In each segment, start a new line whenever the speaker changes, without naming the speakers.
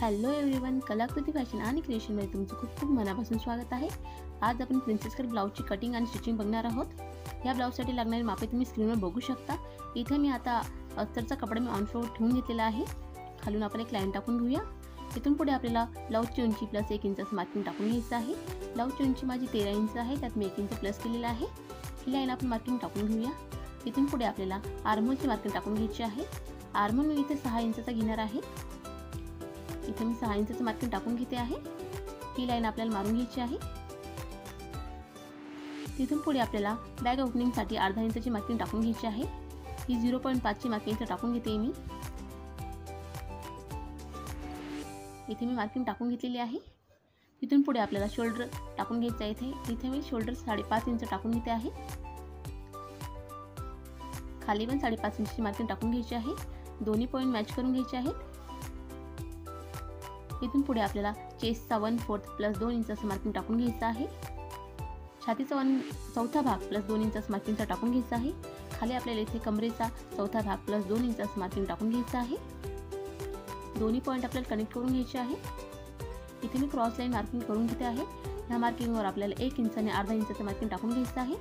Hello everyone, कलाकृती fashion आणि क्रिएशनमध्ये तुमचं खूप खूप मनापासून स्वागत आहे। आज आपण प्रिन्सेस कट ब्लाऊजची कटिंग आणि स्टिचिंग बघणार आहोत। या ब्लाऊजसाठी लागणारी मापे तुम्ही स्क्रीनवर बघू शकता। इथे मी आता अस्तरचा कपडा मी ऑन फ्लोअर ठेवून घेतलेला आहे। खालून आपण एक लाईन टाकून घेऊया। इथून पुढे आपल्याला ब्लाऊजची उंची प्लस 1 इंच मार्किंग टाकून घ्यायचं आहे। ब्लाऊजची उंची माझी 13 इंच आहे, त्यात मी 1 इंच प्लस केलेला आहे। ही लाईन आपण मार्किंग टाकून घेऊया। इथून पुढे आपल्याला आर्महोलची मार्किंग टाकून घ्यायची आहे। आर्महोल मी इथे 6 इंचचा घेणार आहे। इथे मी 6 इंचचं मार्किंग टाकून घेते आहे। ही लाईन आपल्याला मारून घ्यायची आहे। तिथून पुढे आपल्याला बॅग ओपनिंगसाठी अर्धा इंचची मार्किंग टाकून घ्यायची आहे। ही 0.5 ची मार्किंग इथे टाकून घेते मी। इथे मी मार्किंग टाकून घेतलेली आहे। तिथून पुढे आपल्याला शोल्डर टाकून घ्यायचा आहे। इथे मी शोल्डर 5.5 इंच टाकून घेते आहे। खाली पण 5.5 इंचची मार्किंग टाकून घ्यायची आहे। दोन्ही पॉइंट मॅच करून घ्यायचे आहेत। इथून पुढे आपल्याला चेस्टचा 1/4 प्लस 2 इंच असं मार्किंग टाकून घ्यायचं आहे। छातीचा 1/4 भाग प्लस 2 इंच मार्किंगचा टाकून घ्यायचा आहे। खाली आपल्याला इथे कमरेचा 1/4 भाग प्लस 2 इंच असं मार्किंग टाकून घ्यायचं आहे। दोन्ही पॉइंट आपल्याला कनेक्ट करून घ्यायचे आहे। इथे मी क्रॉस लाईन मार्किंग करून घेते आहे। ह्या मार्किंगवर आपल्याला 1 इंच आणि अर्धा इंचचं मार्किंग टाकून घ्यायचं आहे।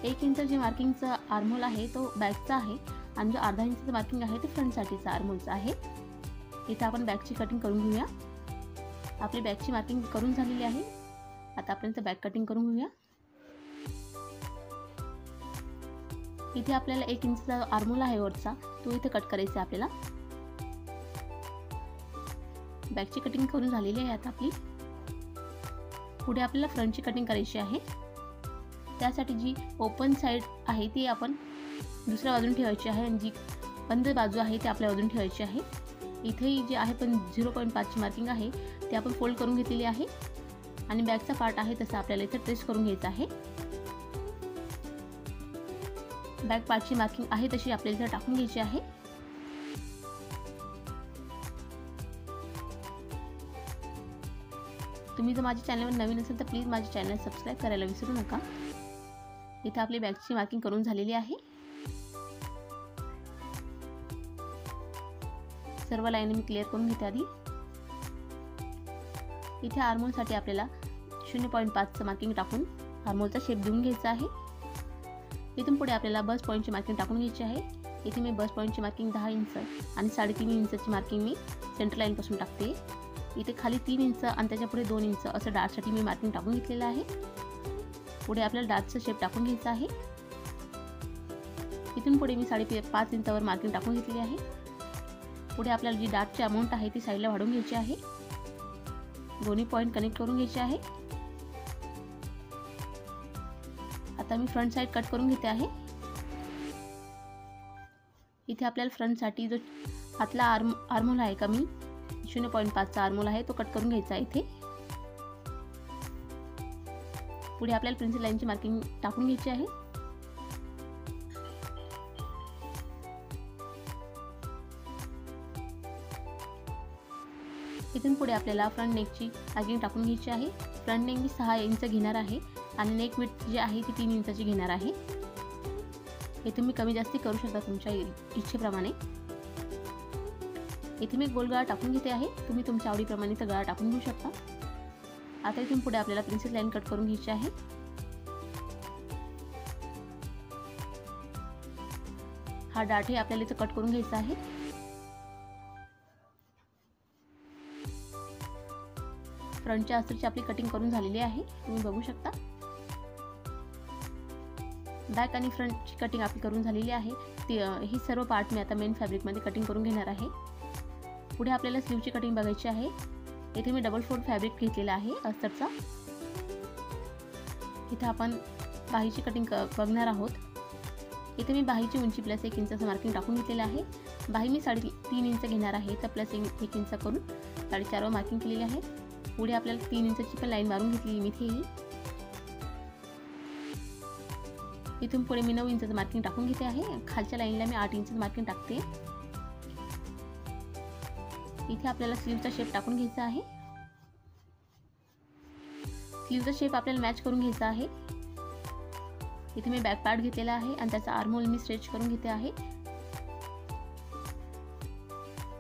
1 इंच जे मार्किंगचा आर्महोल आहे तो बॅकचा आहे आणि जो अर्धा इंचचं मार्किंग आहे ते फ्रंटसाठीचा आर्महोलचा आहे। इथे आपण बॅकची कटिंग करून घेऊया। आपली बॅकची मार्किंग करून झालेली आहे। आता आपण इथे बॅक कटिंग करून घेऊया। इथे आपल्याला 1 इंचचा आर्महोल आहे वरचा, तो इथे कट करायचा आहे आपल्याला। बॅकची कटिंग करून झालेली आहे। आता आपली पुढे आपल्याला फ्रंटची कटिंग करायची आहे। त्यासाठी जी ओपन साइड आहे ती आपण दुसऱ्या बाजून ठेवायची आहे आणि जी बंद बाजू आहे ती आपल्या बाजून ठेवायची आहे। इथे जे आहे पण 0.5 ची मार्किंग आहे ते आपण फोल्ड करून घेतलेली आहे आणि बॅकचा पार्ट आहे तसा आपल्याला इथे ट्रेस करून घ्यायचा आहे। बॅक पार्टची मार्किंग आहे तशी आपल्याला इथे टाकून घ्यायची आहे। तुम्ही जर माझ्या चॅनलवर नवीन असेल तर प्लीज माझ्या चॅनल सबस्क्राइब करायला विसरू नका। इथे आपली बॅकची मार्किंग करून झालेली आहे। सर्व लाईन मी क्लिअर करून घेते आधी। इथे आर्महोलसाठी आपल्याला 0.5 चं मार्किंग टाकून आर्महोलचा शेप देऊन घ्यायचा आहे। इथून पुढे आपल्याला बस्ट पॉईंटची मार्किंग टाकून घ्यायची आहे। इथे मी बस्ट पॉईंटची मार्किंग 10 इंच आणि 3.5 इंचची मार्किंग मी सेंटर लाईन पासून टाकते। इथे खाली 3 इंच आणि त्याच्या पुढे 2 इंच असं डार्टसाठी मी मार्किंग टाकून घेतलेलं आहे। पुढे आपल्याला डार्टचा शेप टाकून घ्यायचा आहे। इथून पुढे मी 5.5 इंचावर मार्किंग टाकून घेतली आहे। पुढे आपल्याला जी डार्टची अमाउंट आहे ती साईडला वाढवून घ्यायची आहे। दोन्ही पॉइंट कनेक्ट करून घ्यायचे आहे। आता मी फ्रंट साइड कट करून घेते आहे। इथे आपल्याला फ्रंटसाठी जो आतला आर्महोल आहे का मी 0.5 चा आर्महोल आहे तो कट करून घ्यायचा आहे। इथे पुढे आपल्याला प्रिन्सेस लाईनची मार्किंग टाकून घ्यायची आहे। इथून पुढे आपल्याला फ्रंट नेकची मार्किंग टाकून घ्यायची आहे। फ्रंट नेक मी 6 इंच घेणार आहे आणि नेक विड्थ जी आहे ती 3 इंचाची घेणार आहे। हे तुम्ही कमी जास्ती करू शकता तुमच्या इच्छेप्रमाणे। इथे मी गोल गळा टाकून घेते आहे। तुम्ही तुमच्या आवडीप्रमाणे गळा टाकून घेऊ शकता। आता इथून पुढे आपल्याला प्रिन्सेस लाईन कट करून घ्यायची आहे। हा डार्ट हे आपल्याला इथे कट करून घ्यायचा आहे। फ्रंटच्या अस्तरची आपली कटिंग करून झालेली आहे, तुम्ही बघू शकता। बॅक आणि फ्रंटची कटिंग आपली करून झालेली आहे। ही सर्व पार्ट मी आता मेन फॅब्रिकमध्ये कटिंग करून घेणार आहे। पुढे आपल्याला स्लीवची कटिंग बघायची आहे। इथे मी डबल फोल्ड फॅब्रिक घेतलेला आहे अस्तरचा। इथे आपण बाहीची कटिंग बघणार आहोत। इथे मी बाहीची उंची प्लस 1 इंच मार्किंग टाकून घेतलेलं आहे। बाही मी 3.5 इंच घेणार आहे, तर प्लस 1 इंच करून 4.5 वर मार्किंग केलेली आहे। पुढे आपल्याला 3 इंचची पण लाईन मारून घेतली मी इथे। इथून पुढे मी 9 इंचचं मार्किंग टाकून घेते आहे। खालच्या लाईनला मी 8 इंच मार्किंग टाकते। इथे आपल्याला स्लीवचा शेप टाकून घ्यायचा आहे। स्लीवचा शेप आपल्याला मॅच करून घ्यायचा आहे। इथे मी बॅक पार्ट घेतलेला आहे आणि त्याचा आर्महोल मी स्ट्रेच करून घेते आहे।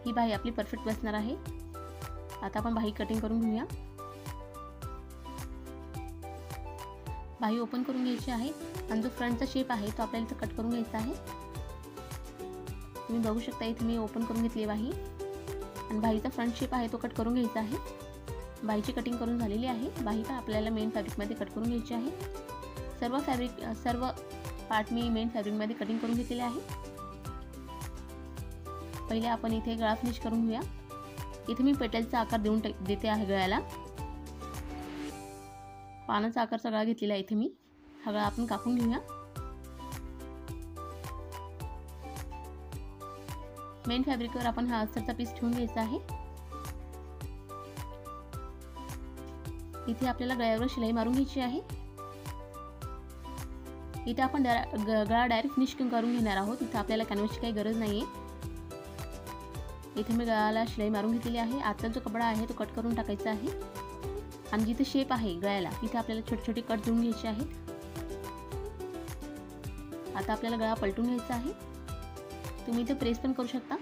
ही बाही आपली परफेक्ट बसणार आहे। आता आपण बाही कटिंग करून घेऊया। बाही ओपन करून घ्यायची आहे आणि जो फ्रंटचा शेप आहे तो आपल्याला इथं कट करून घ्यायचा आहे। तुम्ही बघू शकता इथे मी ओपन करून घेतली बाही आणि बाहीचा फ्रंट शेप आहे तो कट करून घ्यायचा आहे। बाहीची कटिंग करून झालेली आहे। बाही का आपल्याला मेन फॅब्रिकमध्ये कट करून घ्यायची आहे। सर्व पार्ट मी मेन फॅब्रिकमध्ये कटिंग करून घेतलेले आहे। पहिले आपण इथे गळा फिनिश करून घेऊया। इथे मी पेटलचा आकार देते आहे गळ्याला। पानाचा आकारचा गळा घेतलेला आहे इथे मी। हा गळा आपण कापून घेऊया। मेन फॅब्रिकवर आपण हा अस्तरचा पीस ठेवून घ्यायचा आहे। इथे आपल्याला गळ्यावर शिलाई मारून घ्यायची आहे। इथे आपण गळा डायरेक्ट फिनिश करून घेणार आहोत। इथे आपल्याला कॅनव्हासची काही गरज नाही आहे। इथे मी गळ्याला शिलाई मारून घेतलेली आहे। आतला जो कपडा आहे तो कट करून टाकायचा आहे आणि जिथे शेप आहे गळ्याला तिथे आपल्याला छोटे छोटे कट देऊन घ्यायचे आहेत। आता आपल्याला गळा पलटून घ्यायचा आहे। तुम्ही इथे प्रेस पण करू शकता।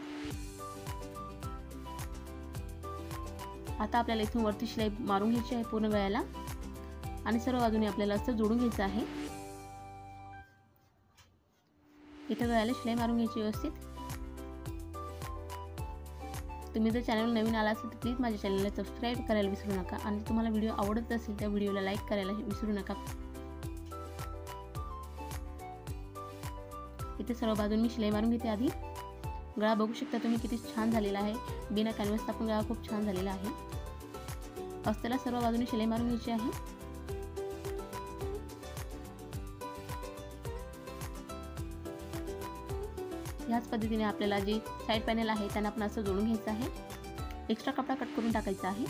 आता आपल्याला इथून वरती शिलाई मारून घ्यायची आहे पूर्ण गळ्याला आणि सर्व बाजूने आपल्याला अस्तर जोडून घ्यायचं आहे। इथे गळ्याला शिलाई मारून घ्यायची व्यवस्थित। तुम्ही जर चॅनल नवीन आला असेल तर प्लीज माझ्या चॅनलला सबस्क्राईब करायला विसरू नका आणि तुम्हाला व्हिडिओ आवडत असेल तर व्हिडिओला लाईक करायला विसरू नका। इथे सर्व बाजूंनी मी शिलाई मारून घेते आधी। गळा बघू शकता तुम्ही किती छान झालेला आहे। बिना कॅनव्हासचा पण गळा खूप छान झालेला आहे। अस्ताला सर्व बाजूंनी शिलाई मारून घ्यायची आहे। याच पद्धतीने आपल्याला जे साइड पॅनल आहे त्यांना आपण असं जोडून घ्यायचं आहे। एक्स्ट्रा कपडा कट करून टाकायचा आहे।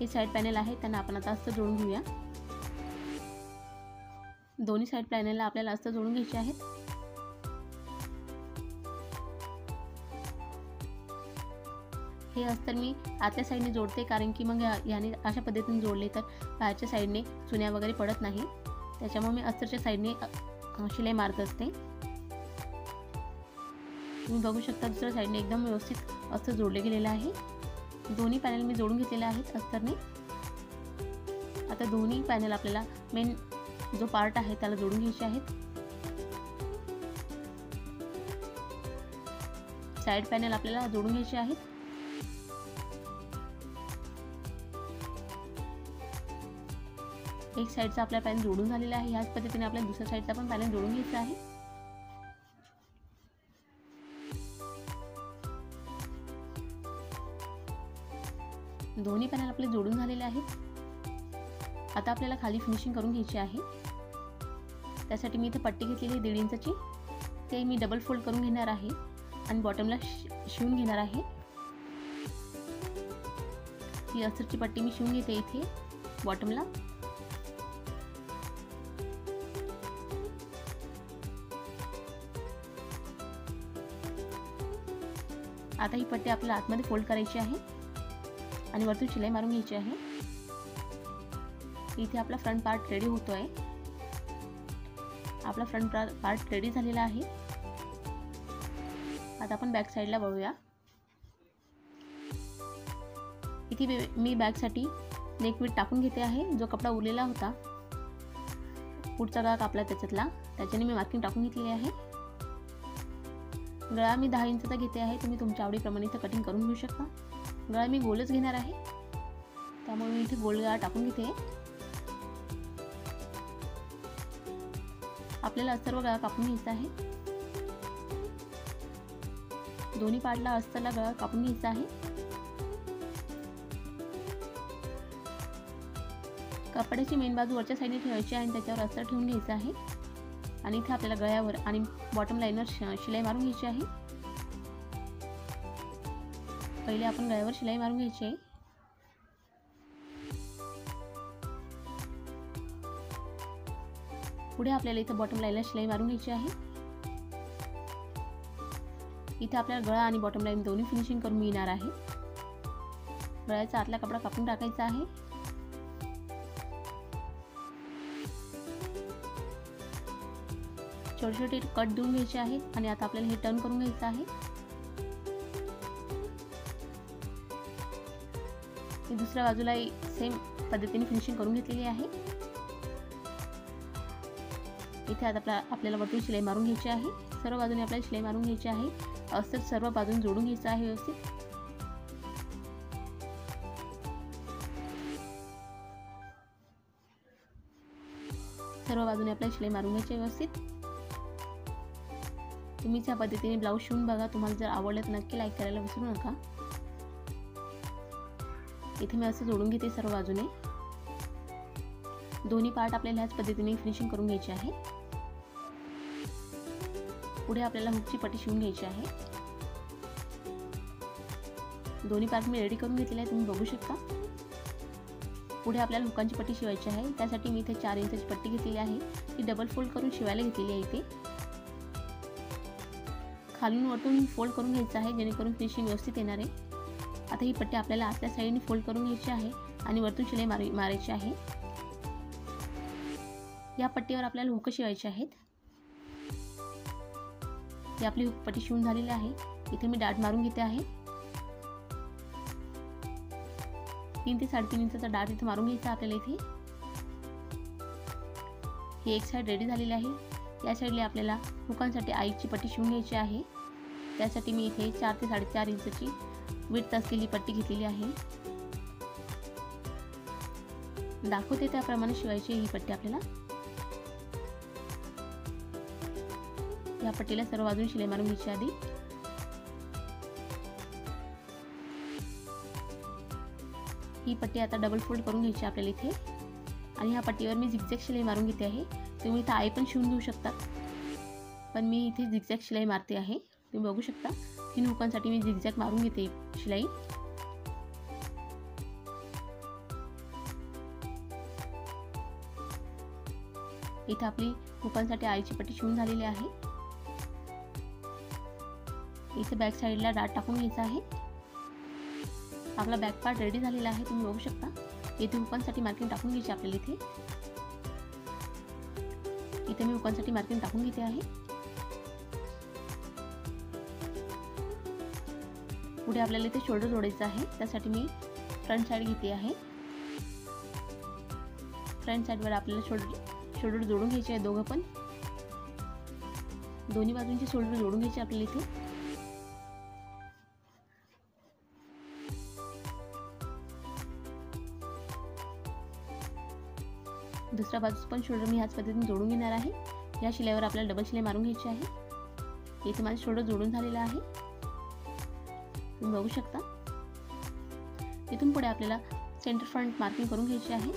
हे साइड पॅनल आहे त्यांना आपण आता असं जोडून घेऊया। दोन्ही साइड पॅनलला आपल्याला असं जोडून घ्यायचे आहेत। हे अस्तर मी आतल्या साईडने जोडते कारण की मग याने अशा पद्धतीने जोडले तर बाहेरच्या साईडने चुन्या वगैरे पडत नाही। त्याच्यामुळे मी अस्तरच्या साईडने शिलाई मारत असते। तुम्ही बघू शकता दुसऱ्या साईडने एकदम व्यवस्थित अस्तर जोडले गेलेले आहे। दोन्ही पॅनल मी जोडून घेतलेले आहेत अस्तरने। आता दोन्ही पॅनल आपल्याला मेन जो पार्ट आहे त्याला जोडून घ्यायचे आहेत। साइड पॅनल आपल्याला जोडून घ्यायचे आहेत। एक साइडचा आपला पॅनल जोडून झालेला आहे। याच पद्धतीने आपल्याला दुसऱ्या साइडचा पण पॅनल जोडून घ्यायचा आहे। दोन्ही पॅनल आपले जोडून झालेले आहेत। आता आपल्याला खाली फिनिशिंग करून घ्यायची आहे। त्यासाठी मी इथे पट्टी घेतलेली 1.5 इंचाची, ते मी डबल फोल्ड करून घेणार आहे आणि बॉटमला शिवून घेणार आहे। ही अस्तरची पट्टी मी शिवून घेते इथे बॉटमला। आता ही पट्टी आपल्याला आतमध्ये फोल्ड करायची आहे आणि वरतून शिलाई मारून घ्यायची आहे। इथे आपला फ्रंट पार्ट रेडी होतोय। आपला फ्रंट पार्ट रेडी झालेला आहे। आता आपण बॅक साइडला वळूया। इथे मी बॅकसाठी नेक विड्थ टाकून घेते आहे। जो कपडा उरलेला होता पुढचा गळा कापला त्याच्यातला, त्याच्याने मी मार्किंग टाकून घेतलेली आहे। गळा मी 10 इंचचा घेते आहे। तुम्ही तुमच्या आवडीप्रमाणे इथे कटिंग करून घेऊ शकता। गळा मी गोलच घेणार आहे त्यामुळे मी इथे गोल गळा टाकून घेते। आपल्याला सर्व गळा कापून घ्यायचा आहे। दोन्ही पार्टला अस्तरला गळा कापून घ्यायचा आहे। कपड्याची मेन बाजू वरच्या साईडने ठेवायची आहे आणि त्याच्यावर अस्तर ठेवून घ्यायचं आहे आणि इथे आपल्याला गळ्यावर आणि बॉटम लाईनवर शिलाई मारून घ्यायची आहे। पहिले आपण गळ्यावर शिलाई मारून घ्यायची आहे। पुढे आपल्याला इथे बॉटम लाईनला शिलाई मारून घ्यायची आहे। इथे आपल्याला गळा आणि बॉटम लाईन दोन्ही फिनिशिंग करून मिळणार आहे। गळ्याचा आतला कपडा कापून टाकायचा आहे। छोटे छोटे कट देऊन घ्यायचे आहेत आणि आता आपल्याला हे टर्न करून घ्यायचं आहे। मी दुसऱ्या बाजूला सेम पद्धतीने फिनिशिंग करून घेतलेली आहे। इथे आता आपल्याला वरतून शिलाई मारून घ्यायची आहे। सर्व बाजूने आपल्याला शिलाई मारून घ्यायची आहे। असंच सर्व बाजून जोडून घ्यायचं आहे व्यवस्थित। सर्व बाजूने आपल्याला शिलाई मारून घ्यायची व्यवस्थित। तुम्ही या पद्धतीने ब्लाऊज शिवून बघा। तुम्हाला जर आवडलं तर नक्की लाईक करायला विसरू नका। इथे मी असं जोडून घेते सर्व बाजूने। दोन्ही पार्ट आपल्याला ह्याच पद्धतीने फिनिशिंग करून घ्यायची आहे। पुढे आपल्याला हुकची पट्टी शिवून घ्यायची आहे। दोन्ही पार्ट मी रेडी करून घेतलेले आहे, तुम्ही बघू शकता। पुढे आपल्याला हुकांची पट्टी शिवायची आहे। त्यासाठी मी इथे 4 इंचाची पट्टी घेतलेली आहे, ती डबल फोल्ड करून शिवायला घेतलेली आहे। इथे खालून वरतून फोल्ड करून घ्यायचं आहे, जेणेकरून फिनिशिंग व्यवस्थित येणार आहे। आता ही पट्टी आपल्याला आतल्या साईडने फोल्ड करून घ्यायची आहे आणि वरतून शिलाई मारायची आहे। या पट्टीवर आपल्याला हुक शिवायचे आहेत। ही आपली हुक पट्टी शिवून झालेली आहे। इथे मी डाट मारून घेते आहे। 3 ते 3.5 इंचाचा डाट इथे मारून घ्यायचा आपल्याला। इथे ही एक साईड रेडी झालेली आहे। या साईडला आपल्याला हुकांसाठी आईची पट्टी शिवून घ्यायची आहे। त्यासाठी मी इथे 4 ते 4.5 इंचाची विड्थ असलेली पट्टी घेतलेली आहे। दाखवते त्याप्रमाणे शिवायची ही पट्टी आपल्याला। या पट्टीला सर्व बाजूने शिलाई मारून घ्यायची आधी। ही पट्टी आता डबल फोल्ड करून घ्यायची आपल्याला इथे आणि ह्या पट्टीवर मी झिगझॅग शिलाई मारून घेते आहे। तुम्ही इथे आई पण शिवून घेऊ शकता, पण मी इथे झिगझॅग शिलाई मारते आहे। तुम्ही बघू शकता 3 हुकांसाठी मी झिगझॅग मारून घेते शिलाई। इथे आपली हुकांसाठी आईची पट्टी शिवून झालेली आहे। इथे बॅक साईडला डाट टाकून घ्यायचा आहे। आपला बॅक पार्ट रेडी झालेला आहे, तुम्ही बघू शकता। इथे हुकांसाठी मार्किंग टाकून घ्यायची आपल्याला। इथे मी हुकांसाठी मार्किंग टाकून घेते आहे। पुढे आपल्याला इथे शोल्डर जोडायचा आहे, त्यासाठी मी फ्रंट साइड घेते आहे। फ्रंट साइडवर आपल्याला शोल्डर जोडून घ्यायचे आहे। दोघं पण दोन्ही बाजूंचे शोल्डर जोडून घ्यायचे आपल्याला इथे। दुसऱ्या बाजूस पण शोल्डर मी ह्याच पद्धतीने जोडून घेणार आहे। या शिलाईवर आपल्याला डबल शिलाई मारून घ्यायची आहे। इथे माझे शोल्डर जोडून झालेला आहे, तुम्ही बघू शकता। इथून पुढे आपल्याला सेंटर फ्रंट मार्किंग करून घ्यायची आहे।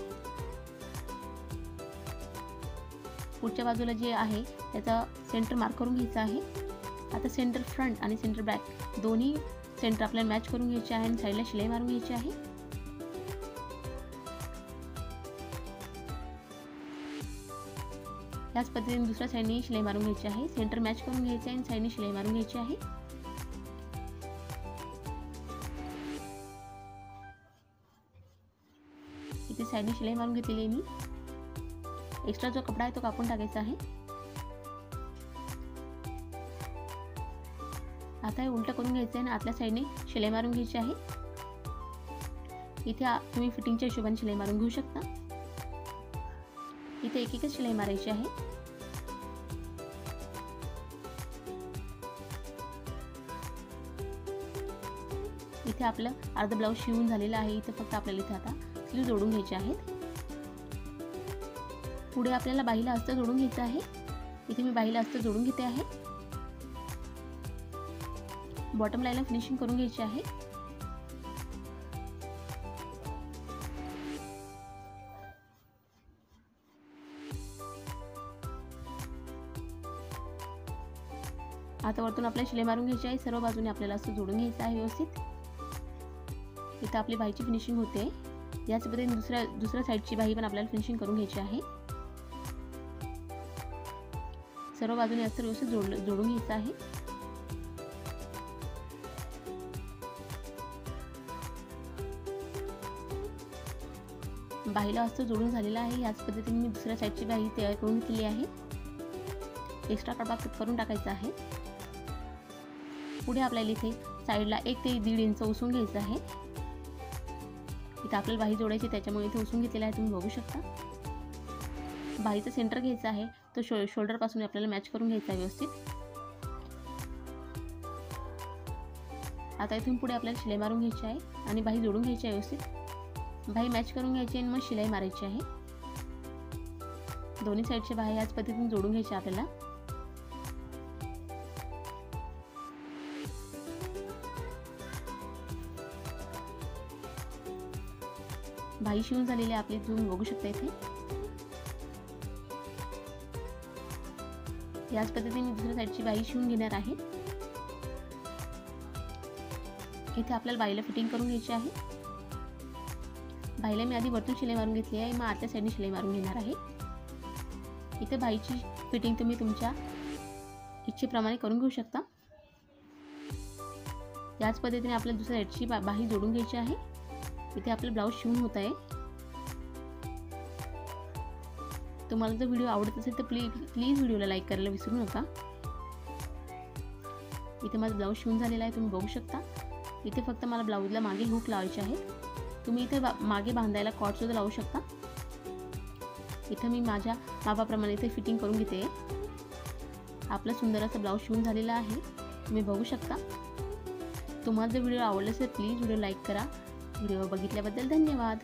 पुढच्या बाजूला जे आहे त्याचा सेंटर मार्क करून घ्यायचा आहे। आता सेंटर फ्रंट आणि सेंटर बॅक दोन्ही सेंटर आपल्याला मॅच करून घ्यायचे आहे आणि साईडला शिलाई मारून घ्यायची आहे। याच पद्धतीने दुसऱ्या साईडने शिलाई मारून घ्यायची आहे। सेंटर मॅच करून घ्यायचे आहे आणि साईडने शिलाई मारून घ्यायची आहे। इथे साईडने शिलाई मारून घेतलेली आहे मी। एक्स्ट्रा जो कपडा आहे तो कापून टाकायचा आहे। आता हे उलट करून घ्यायचं आहे आणि आतल्या साईडने शिलाई मारून घ्यायची आहे। इथे तुम्ही फिटिंगच्या हिशोबाने शिलाई मारून घेऊ शकता। इथे एक एकच शिलाई मारायची आहे। इथे आपलं अर्ध ब्लाऊज शिवून झालेला आहे। इथे फक्त आपल्याला इथे आता स्लीव जोडून घ्यायचे आहेत। पुढे आपल्याला बाहीला अस्तर जोडून घ्यायचं आहे। इथे मी बाहीला अस्तर जोडून घेते आहे। बॉटम लाईनला फिनिशिंग करून घ्यायची आहे। आता वरतून आपल्याला शिलाई मारून घ्यायची आहे। सर्व बाजूने आपल्याला असं जोडून घ्यायचं आहे व्यवस्थित। इथे आपली बाहीची फिनिशिंग होते। याच पद्धतीने दुसऱ्या साईडची बाही पण आपल्याला फिनिशिंग करून घ्यायची आहे। सर्व बाजूने अस्तर व्यवस्थित जोडून घ्यायचं आहे। बाहीला अस्तर जोडून झालेला आहे। याच पद्धतीने मी दुसऱ्या साईडची बाही तयार करून घेतली आहे। एक्स्ट्रा कपडा कट करून टाकायचा आहे. पुढे आपल्याला इथे साईडला 1 ते 1.5 इंच उसवून घ्यायचं आहे. इथे आपल्याला बाही जोडायची, त्याच्यामुळे इथे उसवून घेतलेला आहे, तुम्ही बघू शकता. बाहीचं सेंटर घ्यायचं आहे, तो शोल्डरपासून आपल्याला मॅच करून घ्यायचा आहे व्यवस्थित. आता इथून पुढे आपल्याला शिलाई मारून घ्यायची आहे आणि बाही जोडून घ्यायची आहे व्यवस्थित. बाही मॅच करून घ्यायची आणि मग शिलाई मारायची आहे. दोन्ही साईडच्या बाही याच पद्धतीने जोडून घ्यायच्या आपल्याला. बाही शिवून झालेली आपली, तुम्ही बघू शकता इथे. याच पद्धतीने दुसऱ्या साईडची बाही शिवून घेणार आहे. इथे आपल्याला बाहीला फिटिंग करून घ्यायची आहे. बाहीला मी आधी वरतून शिलाई मारून घेतली आहे, मग आतल्या साईडने शिलाई मारून घेणार आहे. इथे बाहीची फिटिंग तुम्ही तुमच्या इच्छेप्रमाणे करून घेऊ शकता. याच पद्धतीने आपल्याला दुसऱ्या साईडची बाही जोडून घ्यायची आहे. इथे आपलं ब्लाऊज शिवून होत आहे. तुम्हाला जर व्हिडिओ आवडत असेल तर प्लीज व्हिडिओला लाईक करायला विसरू नका. इथे माझं ब्लाऊज शिवून झालेला आहे, तुम्ही बघू शकता. इथे फक्त मला ब्लाऊजला मागे हुक लावायचे आहेत. तुम्ही इथे मागे बांधायला कॉर्ड सुद्धा लावू शकता. इथे मी माझ्या मापाप्रमाणे इथे फिटिंग करून घेते. आपला सुंदर असा ब्लाऊज शिवून झालेला आहे, तुम्ही बघू शकता. तुम्हाला जर व्हिडिओ आवडला असेल प्लीज व्हिडिओ लाईक करा. व्हिडिओ बघितल्याबद्दल धन्यवाद.